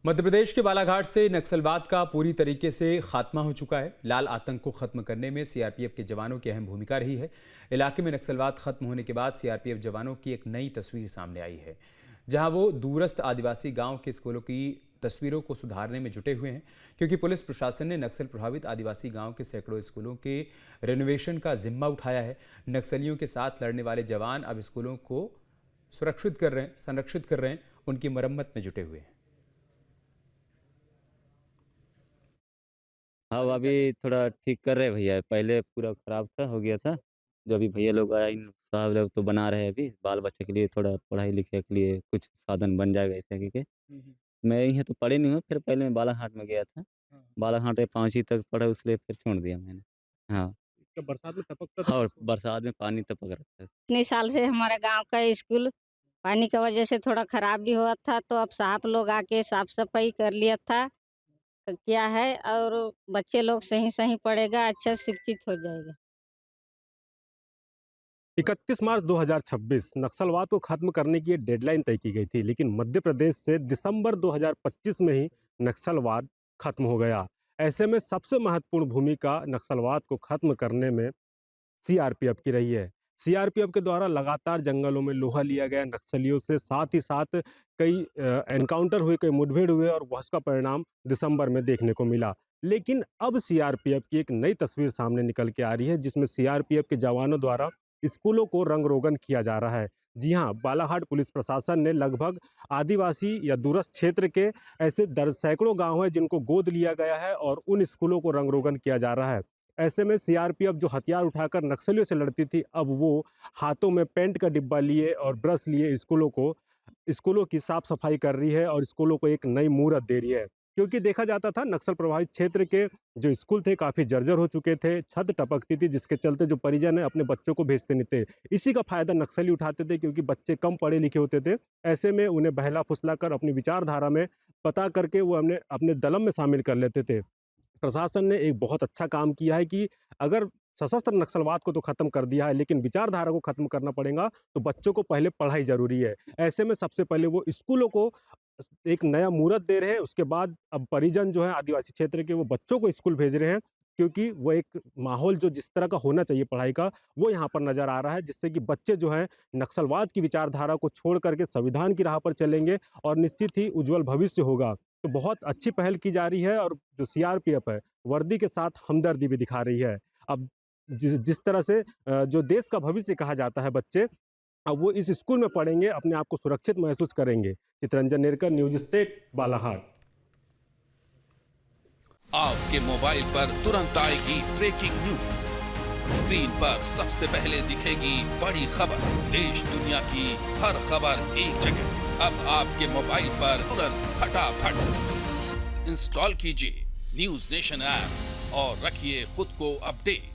मध्य प्रदेश के बालाघाट से नक्सलवाद का पूरी तरीके से खात्मा हो चुका है। लाल आतंक को खत्म करने में सीआरपीएफ के जवानों की अहम भूमिका रही है। इलाके में नक्सलवाद खत्म होने के बाद सीआरपीएफ जवानों की एक नई तस्वीर सामने आई है, जहां वो दूरस्थ आदिवासी गांव के स्कूलों की तस्वीरों को सुधारने में जुटे हुए हैं, क्योंकि पुलिस प्रशासन ने नक्सल प्रभावित आदिवासी गांव के सैकड़ों स्कूलों के रेनोवेशन का जिम्मा उठाया है। नक्सलियों के साथ लड़ने वाले जवान अब स्कूलों को संरक्षित कर रहे हैं, उनकी मरम्मत में जुटे हुए हैं। हाँ, वो अभी थोड़ा ठीक कर रहे हैं भैया। पहले पूरा खराब था, हो गया था। जो अभी भैया लोग आए, इन साहब लोग तो बना रहे हैं अभी। बाल-बच्चे के लिए थोड़ा पढ़ाई-लिखाई के लिए कुछ साधन बन जाएगा ऐसे करके। मैं यहाँ तो पढ़े नहीं हूँ, फिर पहले मैं बालाघाट में गया था। बालाघाट में 5वीं तक पढ़ा, इसलिए फिर छोड़ दिया मैंने। हाँ, क्या बरसात में टपकता था और स्कूल? बरसात में पानी टपक रहा था। इतने साल से हमारे गांव का स्कूल पानी की वजह से थोड़ा खराब भी हुआ था, तो अब साहब लोग आके साफ सफाई कर लिया था, किया है और बच्चे लोग सही सही पढ़ेगा, अच्छा शिक्षित हो जाएगा। 31 मार्च 2026 नक्सलवाद को खत्म करने की ये डेडलाइन तय की गई थी, लेकिन मध्य प्रदेश से दिसंबर 2025 में ही नक्सलवाद खत्म हो गया। ऐसे में सबसे महत्वपूर्ण भूमिका नक्सलवाद को खत्म करने में सीआरपीएफ की रही है। सीआरपीएफ के द्वारा लगातार जंगलों में लोहा लिया गया नक्सलियों से, साथ ही साथ कई एनकाउंटर हुए, कई मुठभेड़ हुए और उसका परिणाम दिसंबर में देखने को मिला। लेकिन अब सीआरपीएफ की एक नई तस्वीर सामने निकल के आ रही है, जिसमें सीआरपीएफ के जवानों द्वारा स्कूलों को रंग रोगन किया जा रहा है। जी हाँ, बालाघाट पुलिस प्रशासन ने लगभग आदिवासी या दूरस्थ क्षेत्र के ऐसे सैकड़ों गांव हैं जिनको गोद लिया गया है और उन स्कूलों को रंग रोगन किया जा रहा है। ऐसे में सीआरपीएफ जो हथियार उठाकर नक्सलियों से लड़ती थी, अब वो हाथों में पेंट का डिब्बा लिए और ब्रश लिए स्कूलों की साफ सफाई कर रही है और स्कूलों को एक नई मूरत दे रही है। क्योंकि देखा जाता था नक्सल प्रभावित क्षेत्र के जो स्कूल थे काफ़ी जर्जर हो चुके थे, छत टपकती थी, जिसके चलते जो परिजन है अपने बच्चों को भेजते नहीं थे। इसी का फायदा नक्सली उठाते थे, क्योंकि बच्चे कम पढ़े लिखे होते थे। ऐसे में उन्हें बहला फुसला कर अपनी विचारधारा में पता करके वो अपने अपने दलम में शामिल कर लेते थे। प्रशासन ने एक बहुत अच्छा काम किया है कि अगर सशस्त्र नक्सलवाद को तो खत्म कर दिया है, लेकिन विचारधारा को खत्म करना पड़ेगा, तो बच्चों को पहले पढ़ाई ज़रूरी है। ऐसे में सबसे पहले वो स्कूलों को एक नया मुहूर्त दे रहे हैं, उसके बाद अब परिजन जो है आदिवासी क्षेत्र के, वो बच्चों को स्कूल भेज रहे हैं, क्योंकि वो एक माहौल जो जिस तरह का होना चाहिए पढ़ाई का, वो यहाँ पर नज़र आ रहा है, जिससे कि बच्चे जो हैं नक्सलवाद की विचारधारा को छोड़ करके संविधान की राह पर चलेंगे और निश्चित ही उज्जवल भविष्य होगा। तो बहुत अच्छी पहल की जा रही है और जो सीआरपीएफ है, वर्दी के साथ हमदर्दी भी दिखा रही है। अब जिस जिस तरह से जो देश का भविष्य कहा जाता है बच्चे, अब वो इस स्कूल में पढ़ेंगे, अपने आप को सुरक्षित महसूस करेंगे। Chittaranjan Nerkar, news state, Balaghat. आपके मोबाइल पर तुरंत आएगी ब्रेकिंग न्यूज। स्क्रीन पर सबसे पहले दिखेगी बड़ी खबर। देश दुनिया की हर खबर एक जगह। अब आपके मोबाइल पर तुरंत फटाफट इंस्टॉल कीजिए न्यूज नेशन ऐप और रखिए खुद को अपडेट।